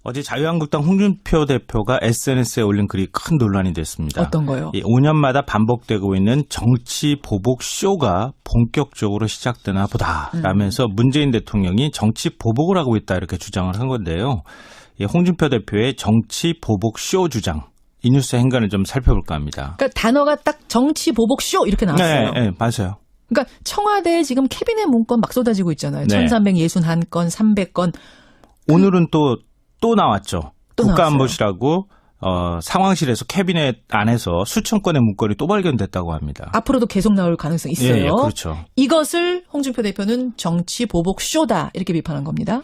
어제 자유한국당 홍준표 대표가 SNS에 올린 글이 큰 논란이 됐습니다. 어떤 거요? 5년마다 반복되고 있는 정치 보복 쇼가 본격적으로 시작되나 보다 라면서 문재인 대통령이 정치 보복을 하고 있다 이렇게 주장을 한 건데요. 홍준표 대표의 정치 보복 쇼 주장. 이 뉴스 행간을 좀 살펴볼까 합니다. 그러니까 단어가 딱 정치 보복 쇼 이렇게 나왔어요. 네, 맞아요. 그러니까 청와대에 지금 캐비넷 문건 막 쏟아지고 있잖아요. 네. 1361건, 300건. 오늘은 또 나왔죠. 또 국가안보실하고 상황실에서 캐비넷 안에서 수천 건의 문건이 또 발견됐다고 합니다. 앞으로도 계속 나올 가능성이 있어요. 예, 그렇죠. 이것을 홍준표 대표는 정치 보복 쇼다 이렇게 비판한 겁니다.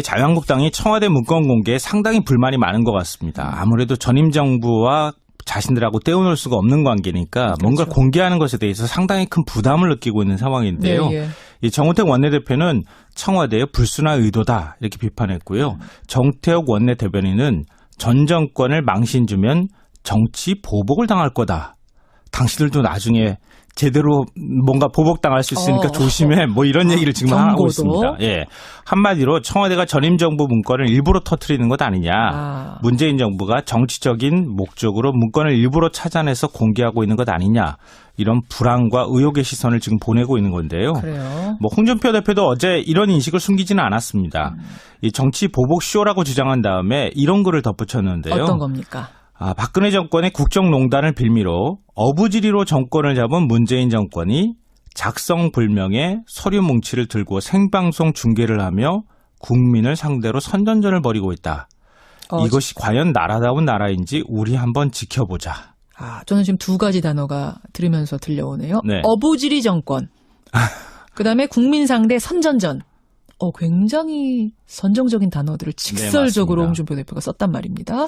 자유한국당이 청와대 문건 공개에 상당히 불만이 많은 것 같습니다. 아무래도 전임 정부와 자신들하고 떼어놓을 수가 없는 관계니까 그렇죠. 뭔가 공개하는 것에 대해서 상당히 큰 부담을 느끼고 있는 상황인데요. 네, 예. 이 정우택 원내대표는 청와대의 불순한 의도다 이렇게 비판했고요. 정태욱 원내대변인은 전 정권을 망신 주면 정치 보복을 당할 거다. 당신들도 나중에 제대로 뭔가 보복당할 수 있으니까 조심해. 뭐 이런 얘기를 지금 경고도? 하고 있습니다. 예. 한마디로 청와대가 전임 정부 문건을 일부러 터뜨리는 것 아니냐. 문재인 정부가 정치적인 목적으로 문건을 일부러 찾아내서 공개하고 있는 것 아니냐. 이런 불안과 의혹의 시선을 지금 보내고 있는 건데요. 그래요? 홍준표 대표도 어제 이런 인식을 숨기지는 않았습니다. 이 정치 보복 쇼라고 주장한 다음에 이런 글을 덧붙였는데요. 어떤 겁니까? 박근혜 정권의 국정농단을 빌미로 어부지리로 정권을 잡은 문재인 정권이 작성불명의 서류 뭉치를 들고 생방송 중계를 하며 국민을 상대로 선전전을 벌이고 있다. 이것이 과연 나라다운 나라인지 우리 한번 지켜보자. 저는 지금 두 가지 단어가 들으면서 들려오네요. 네. 어부지리 정권. 그다음에 국민 상대 선전전. 굉장히 선정적인 단어들을 직설적으로 네, 홍준표 대표가 썼단 말입니다.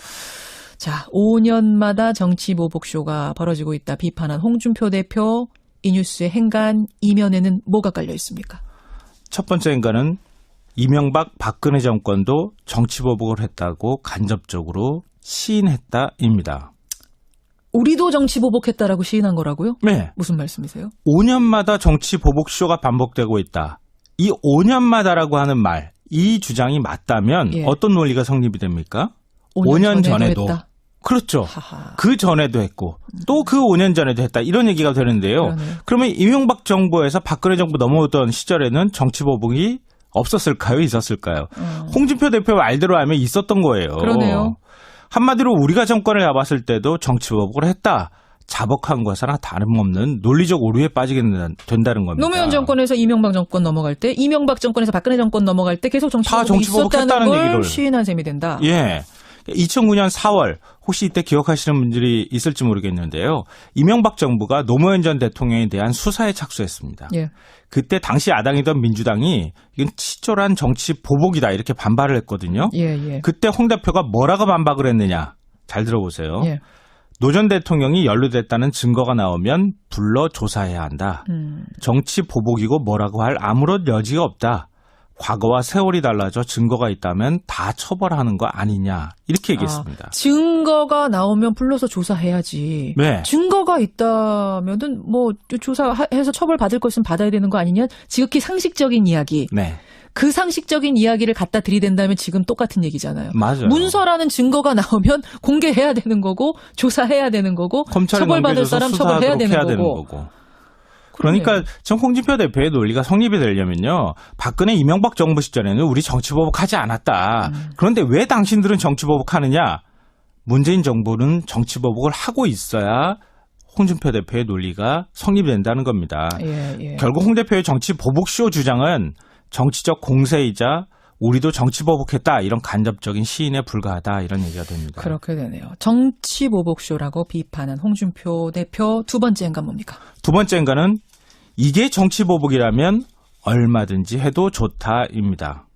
자, 5년마다 정치 보복쇼가 벌어지고 있다 비판한 홍준표 대표. 이 뉴스의 행간 이면에는 뭐가 깔려 있습니까? 첫 번째 행간은 이명박 박근혜 정권도 정치 보복을 했다고 간접적으로 시인했다입니다. 우리도 정치 보복했다라고 시인한 거라고요? 네. 무슨 말씀이세요? 5년마다 정치 보복쇼가 반복되고 있다. 이 5년마다라고 하는 말, 이 주장이 맞다면 어떤 논리가 성립이 됩니까? 5년 전에도. 했다? 그렇죠. 하하. 그 전에도 했고 또 그 5년 전에도 했다. 이런 얘기가 되는데요. 그러네. 그러면 이명박 정부에서 박근혜 정부 넘어오던 시절에는 정치 보복이 없었을까요? 있었을까요? 홍준표 대표 말대로 하면 있었던 거예요. 그러네요. 한마디로 우리가 정권을 잡았을 때도 정치 보복을 했다. 자복한 것이나 다름없는 논리적 오류에 빠지게 된다는 겁니다. 노무현 정권에서 이명박 정권 넘어갈 때, 이명박 정권에서 박근혜 정권 넘어갈 때 계속 정치 보복이 있었다는 걸 얘기를. 시인한 셈이 된다. 예. 2009년 4월 혹시 이때 기억하시는 분들이 있을지 모르겠는데요. 이명박 정부가 노무현 전 대통령에 대한 수사에 착수했습니다. 예. 그때 당시 야당이던 민주당이 이건 치졸한 정치 보복이다 이렇게 반발을 했거든요. 예. 그때 홍 대표가 뭐라고 반박을 했느냐. 잘 들어보세요. 예. 노 전 대통령이 연루됐다는 증거가 나오면 불러 조사해야 한다. 정치 보복이고 뭐라고 할 아무런 여지가 없다. 과거와 세월이 달라져 증거가 있다면 다 처벌하는 거 아니냐 이렇게 얘기했습니다. 증거가 나오면 불러서 조사해야지. 네. 증거가 있다면은 뭐 조사해서 처벌받을 것은 받아야 되는 거 아니냐. 지극히 상식적인 이야기. 네. 그 상식적인 이야기를 갖다 들이댄다면 지금 똑같은 얘기잖아요. 맞아요. 문서라는 증거가 나오면 공개해야 되는 거고 조사해야 되는 거고 처벌받을 사람 처벌해야 되는 거고. 그러니까 전 홍준표 대표의 논리가 성립이 되려면요. 박근혜 이명박 정부 시절에는 우리 정치보복하지 않았다. 그런데 왜 당신들은 정치보복하느냐. 문재인 정부는 정치보복을 하고 있어야 홍준표 대표의 논리가 성립된다는 겁니다. 예. 결국 홍 대표의 정치보복쇼 주장은 정치적 공세이자 우리도 정치보복했다. 이런 간접적인 시인에 불과하다. 이런 얘기가 됩니다. 그렇게 되네요. 정치보복쇼라고 비판한 홍준표 대표 두 번째 행간 뭡니까? 두 번째 행간은 이게 정치보복이라면 얼마든지 해도 좋다입니다.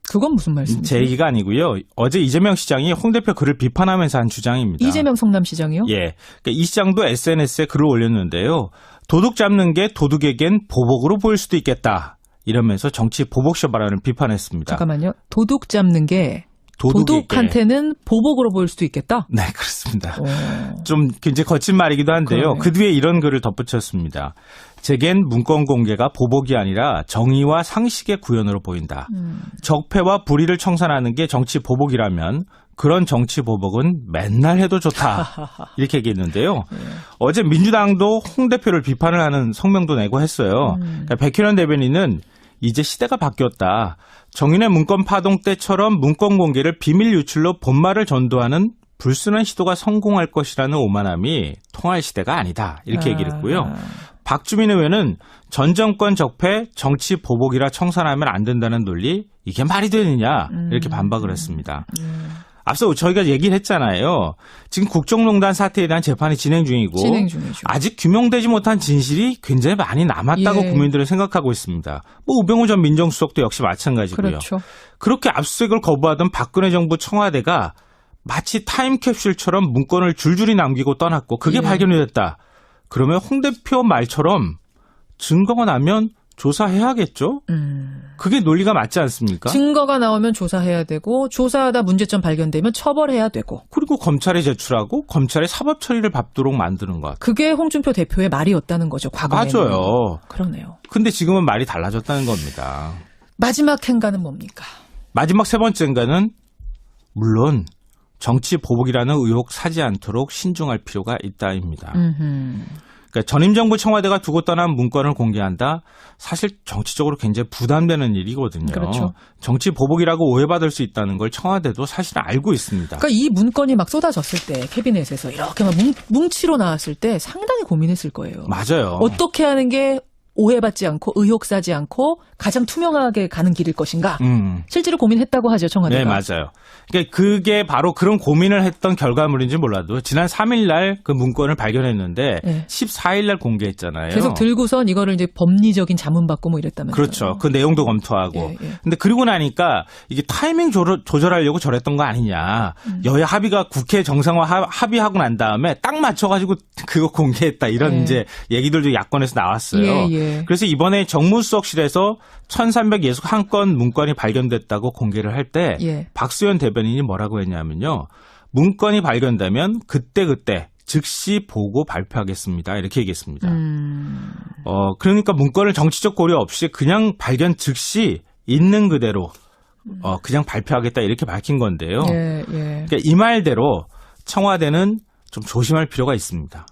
그건 무슨 말씀이세요? 제 얘기가 아니고요. 어제 이재명 시장이 홍 대표 글을 비판하면서 한 주장입니다. 이재명 성남시장이요? 예. 그러니까 이 시장도 SNS에 글을 올렸는데요. 도둑 잡는 게 도둑에겐 보복으로 보일 수도 있겠다. 이러면서 정치 보복쇼 발언을 비판했습니다. 잠깐만요. 도둑 잡는 게 도둑한테는 보복으로 보일 수도 있겠다? 네, 그렇습니다. 좀 굉장히 거친 말이기도 한데요. 그러네. 그 뒤에 이런 글을 덧붙였습니다. 제겐 문건 공개가 보복이 아니라 정의와 상식의 구현으로 보인다. 적폐와 불의를 청산하는 게 정치 보복이라면 그런 정치 보복은 맨날 해도 좋다. 이렇게 얘기했는데요. 어제 민주당도 홍 대표를 비판을 하는 성명도 내고 했어요. 그러니까 백현원 대변인은 이제 시대가 바뀌었다. 정인의 문건 파동 때처럼 문건 공개를 비밀 유출로 본말을 전도하는 불순한 시도가 성공할 것이라는 오만함이 통할 시대가 아니다. 이렇게 얘기를 했고요. 박주민 의원은 전 정권 적폐 정치 보복이라 청산하면 안 된다는 논리 이게 말이 되느냐 이렇게 반박을 했습니다. 앞서 저희가 얘기를 했잖아요. 지금 국정농단 사태에 대한 재판이 진행 중이고 아직 규명되지 못한 진실이 굉장히 많이 남았다고 국민들은 생각하고 있습니다. 뭐 우병우 전 민정수석도 역시 마찬가지고요. 그렇죠. 그렇게 압수수색을 거부하던 박근혜 정부 청와대가 마치 타임캡슐처럼 문건을 줄줄이 남기고 떠났고 그게 발견이 됐다. 그러면 홍 대표 말처럼 증거가 나면 조사해야겠죠? 그게 논리가 맞지 않습니까? 증거가 나오면 조사해야 되고 조사하다 문제점 발견되면 처벌해야 되고 그리고 검찰에 제출하고 검찰의 사법 처리를 밟도록 만드는 것. 그게 홍준표 대표의 말이었다는 거죠. 과거에는. 맞아요. 그러네요. 근데 지금은 말이 달라졌다는 겁니다. 마지막 행가는 뭡니까? 마지막 세 번째 행가는 물론 정치 보복이라는 의혹 사지 않도록 신중할 필요가 있다입니다. 그러니까 전임 정부 청와대가 두고 떠난 문건을 공개한다. 사실 정치적으로 굉장히 부담되는 일이거든요. 그렇죠. 정치 보복이라고 오해받을 수 있다는 걸 청와대도 사실은 알고 있습니다. 그러니까 이 문건이 막 쏟아졌을 때 캐비넷에서 이렇게 막 뭉치로 나왔을 때 상당히 고민했을 거예요. 맞아요. 어떻게 하는 게 오해받지 않고 의혹 사지 않고 가장 투명하게 가는 길일 것인가. 실제로 고민했다고 하죠, 청와대가. 네, 맞아요. 그러니까 그게 바로 그런 고민을 했던 결과물인지 몰라도 지난 3일 날 그 문건을 발견했는데 14일 날 공개했잖아요. 계속 들고선 이거를 이제 법리적인 자문받고 뭐 이랬다면서요. 그렇죠. 그 내용도 검토하고. 근데 그러고 나니까 이게 타이밍 조절하려고 저랬던 거 아니냐. 여야 합의가 국회 정상화 합의하고 난 다음에 딱 맞춰가지고 그거 공개했다. 이런 이제 얘기들도 야권에서 나왔어요. 그래서 이번에 정무수석실에서 1361건 문건이 발견됐다고 공개를 할 때 박수현 대변인이 뭐라고 했냐면요. 문건이 발견되면 그때그때 즉시 보고 발표하겠습니다. 이렇게 얘기했습니다. 그러니까 문건을 정치적 고려 없이 그냥 발견 즉시 있는 그대로 그냥 발표하겠다 이렇게 밝힌 건데요. 그러니까 이 말대로 청와대는 좀 조심할 필요가 있습니다.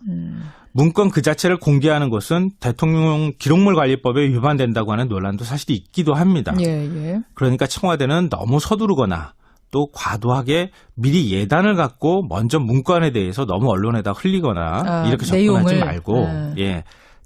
문건 그 자체를 공개하는 것은 대통령 기록물 관리법에 위반된다고 하는 논란도 사실 있기도 합니다. 그러니까 청와대는 너무 서두르거나 또 과도하게 미리 예단을 갖고 먼저 문건에 대해서 너무 언론에다 흘리거나 이렇게 접근하지 말고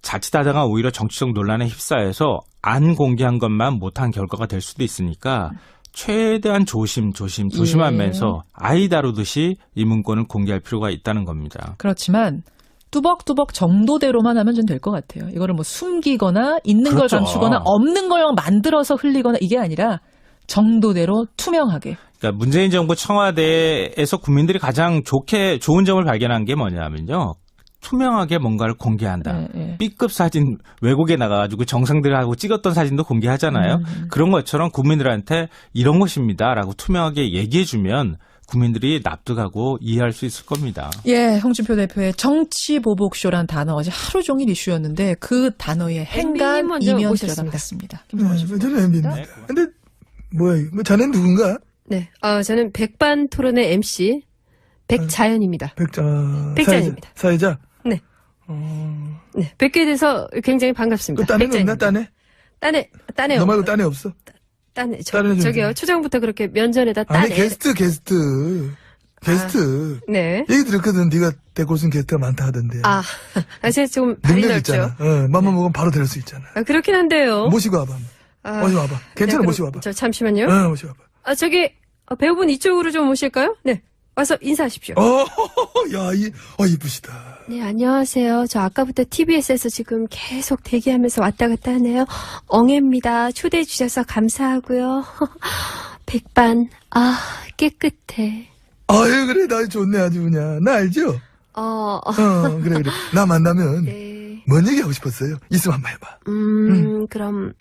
자칫하다가 오히려 정치적 논란에 휩싸여서 안 공개한 것만 못한 결과가 될 수도 있으니까 최대한 조심하면서 아이 다루듯이 이 문건을 공개할 필요가 있다는 겁니다. 그렇지만 뚜벅뚜벅 정도대로만 하면 좀 될 것 같아요. 이거를 뭐 숨기거나 있는 걸 감추거나 없는 걸 만들어서 흘리거나 이게 아니라 정도대로 투명하게. 그러니까 문재인 정부 청와대에서 국민들이 가장 좋은 점을 발견한 게 뭐냐면요. 투명하게 뭔가를 공개한다. B급 사진 외국에 나가가지고 정상들하고 찍었던 사진도 공개하잖아요. 그런 것처럼 국민들한테 이런 것입니다라고 투명하게 얘기해주면 국민들이 납득하고 이해할 수 있을 겁니다. 홍준표 대표의 정치보복쇼란 단어 어제 하루 종일 이슈였는데 그 단어의 행간 이면 들어가겠습니다. 저는 MB입니다. 근데 뭐야, 자네는 누군가? 네, 저는 백반토론의 MC 백자연입니다. 백자연입니다. 사회자? 네. 네, 뵙게 돼서 굉장히 반갑습니다. 그 딴애는 없나, 딴애? 딴애 너 말고 딴애 없어? 딴애, 저기요, 초장부터 그렇게 면전에다 딴애. 아니, 게스트. 네. 얘기 들었거든. 네가 데리고 온 게스트가 많다 하던데. 제가 좀 발이 넓죠. 맘만 먹으면 바로 될 수 있잖아. 그렇긴 한데요. 모시고 와봐. 모시고 와봐. 괜찮아, 모시고 와봐. 잠시만요. 모시고 와봐. 저기, 배우분 이쪽으로 좀 오실까요? 네. 와서 인사하십시오. 이쁘시다. 네, 안녕하세요. 저 아까부터 TBS에서 지금 계속 대기하면서 왔다 갔다 하네요. 엉애입니다. 초대해 주셔서 감사하고요. 백반, 깨끗해. 그래, 나 좋네, 아주 그냥. 나 알죠? 그래. 나 만나면, 뭔 얘기 하고 싶었어요? 있으면 한번 해봐. 그럼,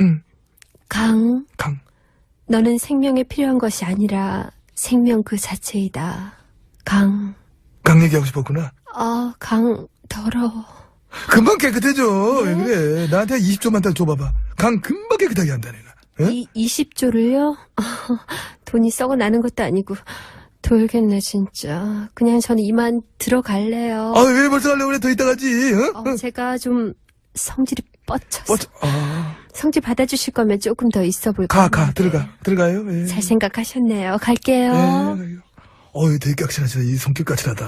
너는 생명에 필요한 것이 아니라, 생명 그 자체이다. 강 얘기하고 싶었구나. 강 더러워. 금방 깨끗해져. 왜 그래? 나한테 20조만 딱 줘봐봐. 강 금방 깨끗하게 한다 내가. 응? 20조를요? 돈이 썩어 나는 것도 아니고 돌겠네 진짜. 그냥 저는 이만 들어갈래요. 왜 벌써 가려고 그래? 더 이따 가지. 응? 제가 좀 성질이 뻗쳐서. 성질 받아주실 거면 조금 더 있어 볼까요? 들어가요. 예. 잘 생각하셨네요. 갈게요. 되게 까칠하시다. 이 성격 까칠하다.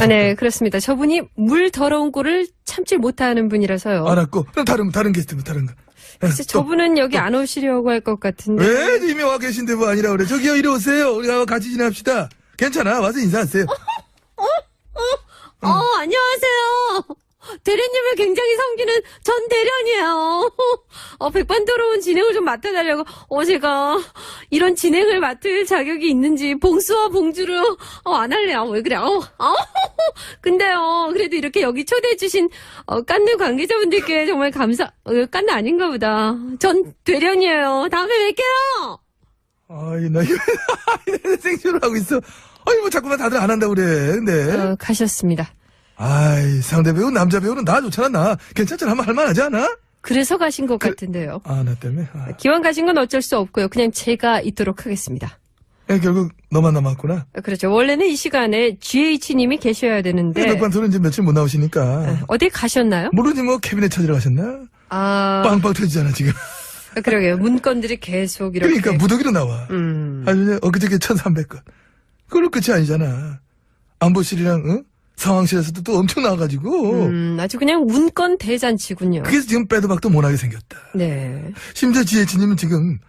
네, 그렇습니다. 저분이 물 더러운 꼴을 참지 못하는 분이라서요. 알았고. 그럼 다른 게스트 다른 거. 글쎄, 저분은 여기 안 오시려고 할 것 같은데. 왜 이미 와 계신데 뭐 아니라 그래. 저기요, 이리 오세요. 우리가 같이 지냅시다. 괜찮아. 와서 인사하세요. 안녕하세요. 대련님을 굉장히 섬기는 전 대련이에요. 백반토론 진행을 좀 맡아달라고. 제가 이런 진행을 맡을 자격이 있는지 봉수와 봉주를 안 할래요. 왜 그래? 근데요, 그래도 이렇게 여기 초대해주신 깐느 관계자분들께 정말 깐느 아닌가 보다. 전 대련이에요. 다음에 뵐게요. 나 이거 생쇼를 하고 있어. 뭐 자꾸만 다들 안 한다고 그래. 근데 가셨습니다. 상대 배우, 남자 배우는 나 좋잖아, 나. 괜찮잖아, 한번 할만하지 않아? 그래서 가신 것 같은데요. 나 때문에? 기왕 가신 건 어쩔 수 없고요. 그냥 제가 있도록 하겠습니다. 결국 너만 남았구나. 그렇죠. 원래는 이 시간에 GH님이 계셔야 되는데. 백반토론 이제 며칠 못 나오시니까. 어디 가셨나요? 모르지 뭐, 캐비넷 찾으러 가셨나? 빵빵 터지잖아, 지금. 그러게요. 문건들이 계속 이렇게. 그러니까 무더기로 나와. 아주 엊그저께 1,300건. 그걸로 끝이 아니잖아. 안보실이랑, 상황실에서도 또 엄청 나와가지고. 아주 그냥 문건 대잔치군요. 그래서 지금 빼도 박도 못하게 생겼다. 네. 심지어 GH님은 지금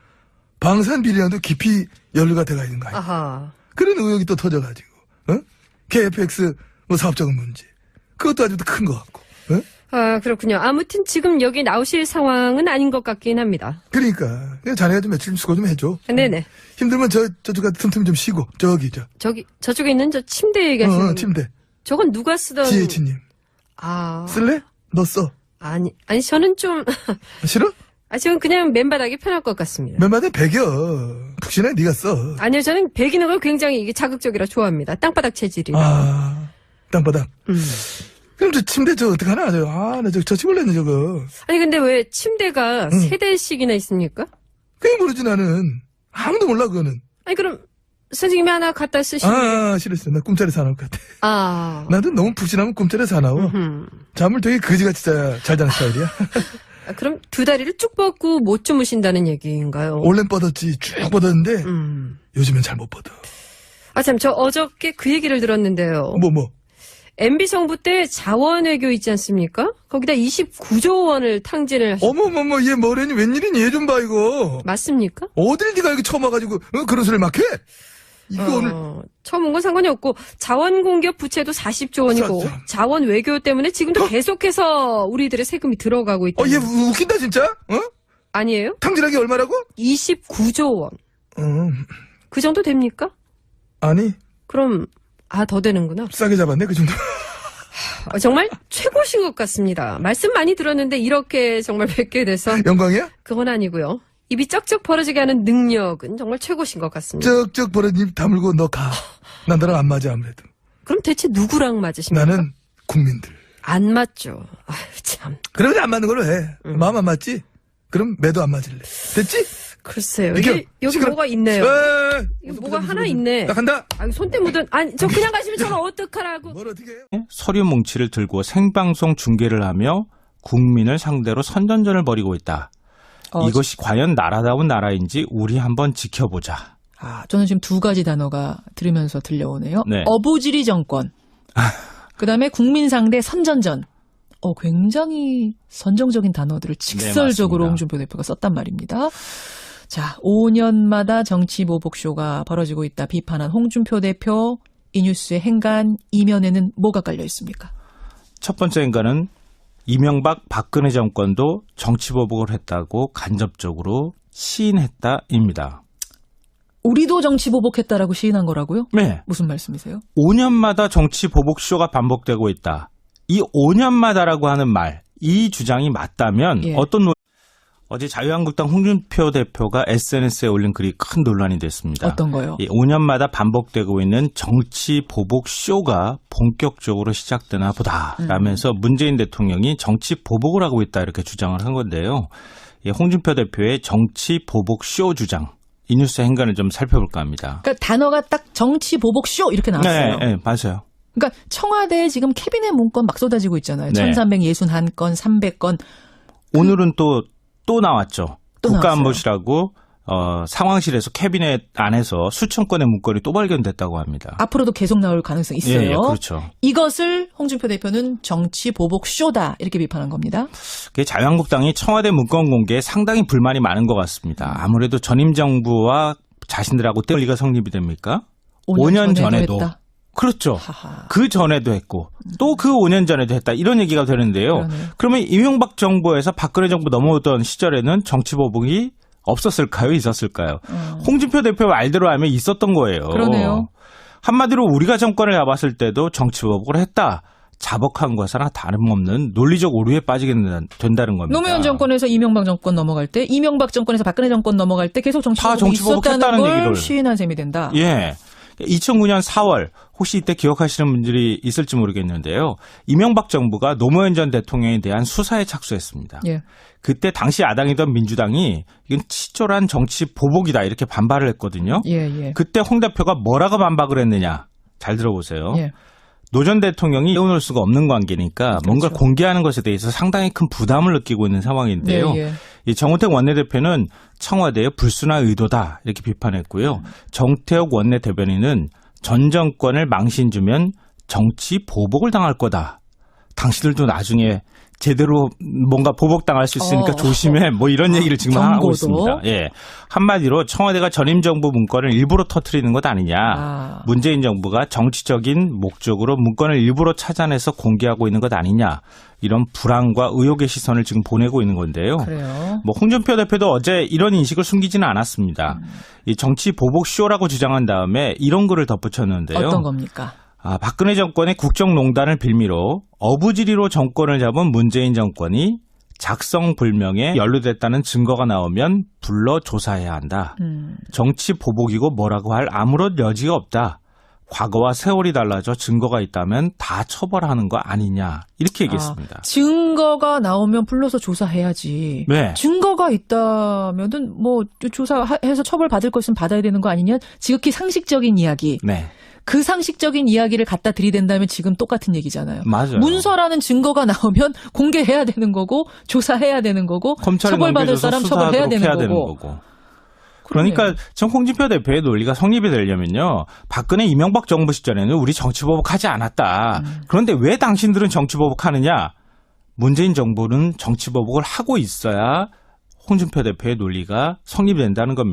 방산 비리랑도 깊이 연루가 돼가 있는 거 아니야. 아하. 그런 의혹이 또 터져가지고, KFX 사업자금 문제. 그것도 아주 큰 것 같고, 그렇군요. 아무튼 지금 여기 나오실 상황은 아닌 것 같긴 합니다. 그러니까. 자네가 좀 며칠 좀 수고 좀 해줘. 네네. 힘들면 저쪽 가서 틈틈이 좀 쉬고, 저쪽에 있는 저 침대 얘기하시는. 침대. 저건 누가 쓰던. GH님. 쓸래? 너 써. 아니, 저는 좀. 싫어? 저는 그냥 맨바닥이 편할 것 같습니다. 맨바닥에 베겨. 푹신해, 네가 써. 아니요, 저는 베기는 걸 굉장히 이게 자극적이라 좋아합니다. 땅바닥 체질이라. 땅바닥. 그럼 저 침대 어떡하나? 저 집을랬네, 저거. 아니, 근데 왜 침대가 3대씩이나 있습니까? 그게 모르지, 나는. 아무도 몰라, 그거는. 아니, 그럼 선생님이 하나 갖다 쓰시면. 싫었어. 나 꿈자리 사나울 것 같아. 나도 너무 푹신하면 꿈자리 사나워. 잠을 되게 거지같이 잘 자는 스타일이야. 그럼 두 다리를 쭉 뻗고 못 주무신다는 얘기인가요? 원래는 뻗었지. 쭉 뻗었는데 요즘엔 잘 못 뻗어. 참, 저 어저께 그 얘기를 들었는데요. 뭐? MB 정부 때 자원외교 있지 않습니까? 거기다 29조 원을 탕진을 하셨어요. 어머머머, 얘 뭐래니? 웬일이니? 얘 좀 봐, 이거. 맞습니까? 어딜 네가 이렇게 처음 와가지고 그런 소리를 막 해? 이거 오늘 처음 온 건 상관이 없고 자원 공격 부채도 40조 원이고 자원 외교 때문에 지금도 계속해서 우리들의 세금이 들어가고 있다. 얘 웃긴다 진짜? 아니에요? 탕진하기 얼마라고? 29조 원. 그 정도 됩니까? 아니. 그럼 더 되는구나. 싸게 잡았네 그 정도. 정말 최고신 것 같습니다. 말씀 많이 들었는데 이렇게 정말 뵙게 돼서 영광이야? 그건 아니고요. 입이 쩍쩍 벌어지게 하는 능력은 정말 최고신 것 같습니다. 쩍쩍 벌어진 입 다물고 너 가. 난 너랑 안 맞아 아무래도. 그럼 대체 누구랑 맞으십니까? 나는 국민들. 안 맞죠. 참. 그러면 안 맞는 걸로 해. 마음 안 맞지? 그럼 매도 안 맞을래. 됐지? 글쎄요. 여기 뭐가 있네요. 이거 뭐가 하나 있네. 나 간다. 손때 묻은. 저 그냥 가시면 저는 어떡하라고. 뭘 어떻게 해요? 서류 뭉치를 들고 생방송 중계를 하며 국민을 상대로 선전전을 벌이고 있다. 이것이 과연 나라다운 나라인지 우리 한번 지켜보자. 저는 지금 두 가지 단어가 들으면서 들려오네요. 네. 어부지리 정권. 그다음에 국민 상대 선전전. 굉장히 선정적인 단어들을 직설적으로 홍준표 대표가 썼단 말입니다. 자, 5년마다 정치 보복쇼가 벌어지고 있다 비판한 홍준표 대표. 이 뉴스의 행간 이면에는 뭐가 깔려 있습니까? 첫 번째 행간은 이명박 박근혜 정권도 정치 보복을 했다고 간접적으로 시인했다입니다. 우리도 정치 보복했다라고 시인한 거라고요? 네. 무슨 말씀이세요? 5년마다 정치 보복쇼가 반복되고 있다. 이 5년마다라고 하는 말, 이 주장이 맞다면 어제 자유한국당 홍준표 대표가 SNS에 올린 글이 큰 논란이 됐습니다. 어떤 거요? 5년마다 반복되고 있는 정치 보복 쇼가 본격적으로 시작되나 보다 라면서 문재인 대통령이 정치 보복을 하고 있다 이렇게 주장을 한 건데요. 홍준표 대표의 정치 보복 쇼 주장. 이 뉴스 행간을 좀 살펴볼까 합니다. 그러니까 단어가 딱 정치 보복 쇼 이렇게 나왔어요. 네, 맞아요. 그러니까 청와대에 지금 캐비넷 문건 막 쏟아지고 있잖아요. 네. 1361건, 300건. 오늘은 또 나왔죠. 또 국가안보실하고 상황실에서 캐비넷 안에서 수천 건의 문건이 또 발견됐다고 합니다. 앞으로도 계속 나올 가능성이 있어요. 예, 그렇죠. 이것을 홍준표 대표는 정치 보복 쇼다 이렇게 비판한 겁니다. 자유한국당이 청와대 문건 공개에 상당히 불만이 많은 것 같습니다. 아무래도 전임 정부와 자신들하고 논리가 성립이 됩니까? 5년 전에도 했다. 그렇죠. 하하. 그 전에도 했고 또 그 5년 전에도 했다. 이런 얘기가 되는데요. 그러네요. 그러면 이명박 정부에서 박근혜 정부 넘어오던 시절에는 정치 보복이 없었을까요? 있었을까요? 홍준표 대표 말대로 하면 있었던 거예요. 그러네요. 한마디로 우리가 정권을 잡았을 때도 정치 보복을 했다. 자복한 것은 다름없는 논리적 오류에 빠지게 된다는 겁니다. 노무현 정권에서 이명박 정권 넘어갈 때, 이명박 정권에서 박근혜 정권 넘어갈 때 계속 정치 보복이 있었다는 걸 얘기를. 시인한 셈이 된다. 예. 2009년 4월 혹시 이때 기억하시는 분들이 있을지 모르겠는데요. 이명박 정부가 노무현 전 대통령에 대한 수사에 착수했습니다. 예. 그때 당시 야당이던 민주당이 이건 치졸한 정치 보복이다 이렇게 반발을 했거든요. 예. 그때 홍 대표가 뭐라고 반박을 했느냐. 잘 들어보세요. 예. 노 전 대통령이 떼어놓을 수가 없는 관계니까 그렇죠. 뭔가 공개하는 것에 대해서 상당히 큰 부담을 느끼고 있는 상황인데요. 예. 이 정우택 원내대표는 청와대의 불순한 의도다 이렇게 비판했고요. 정태욱 원내대변인은 전 정권을 망신 주면 정치 보복을 당할 거다. 당신들도 나중에 제대로 뭔가 보복당할 수 있으니까 조심해. 뭐 이런 얘기를 지금 경고도? 하고 있습니다. 예. 한마디로 청와대가 전임 정부 문건을 일부러 터뜨리는 것 아니냐. 문재인 정부가 정치적인 목적으로 문건을 일부러 찾아내서 공개하고 있는 것 아니냐. 이런 불안과 의혹의 시선을 지금 보내고 있는 건데요. 그래요. 홍준표 대표도 어제 이런 인식을 숨기지는 않았습니다. 이 정치 보복 쇼라고 주장한 다음에 이런 글을 덧붙였는데요. 어떤 겁니까? 박근혜 정권의 국정농단을 빌미로 어부지리로 정권을 잡은 문재인 정권이 작성불명에 연루됐다는 증거가 나오면 불러 조사해야 한다. 정치 보복이고 뭐라고 할 아무런 여지가 없다. 과거와 세월이 달라져 증거가 있다면 다 처벌하는 거 아니냐 이렇게 얘기했습니다. 증거가 나오면 불러서 조사해야지. 네. 증거가 있다면은 뭐 조사해서 처벌받을 것은 받아야 되는 거 아니냐? 지극히 상식적인 이야기. 네. 그 상식적인 이야기를 갖다 들이댄다면 지금 똑같은 얘기잖아요. 맞아요. 문서라는 증거가 나오면 공개해야 되는 거고 조사해야 되는 거고 처벌받을 사람 처벌해야 되는 거고. 그러니까 지금 홍준표 대표의 논리가 성립이 되려면요. 박근혜 이명박 정부 시절에는 우리 정치보복하지 않았다. 그런데 왜 당신들은 정치보복하느냐. 문재인 정부는 정치보복을 하고 있어야 홍준표 대표의 논리가 성립이 된다는 겁니다.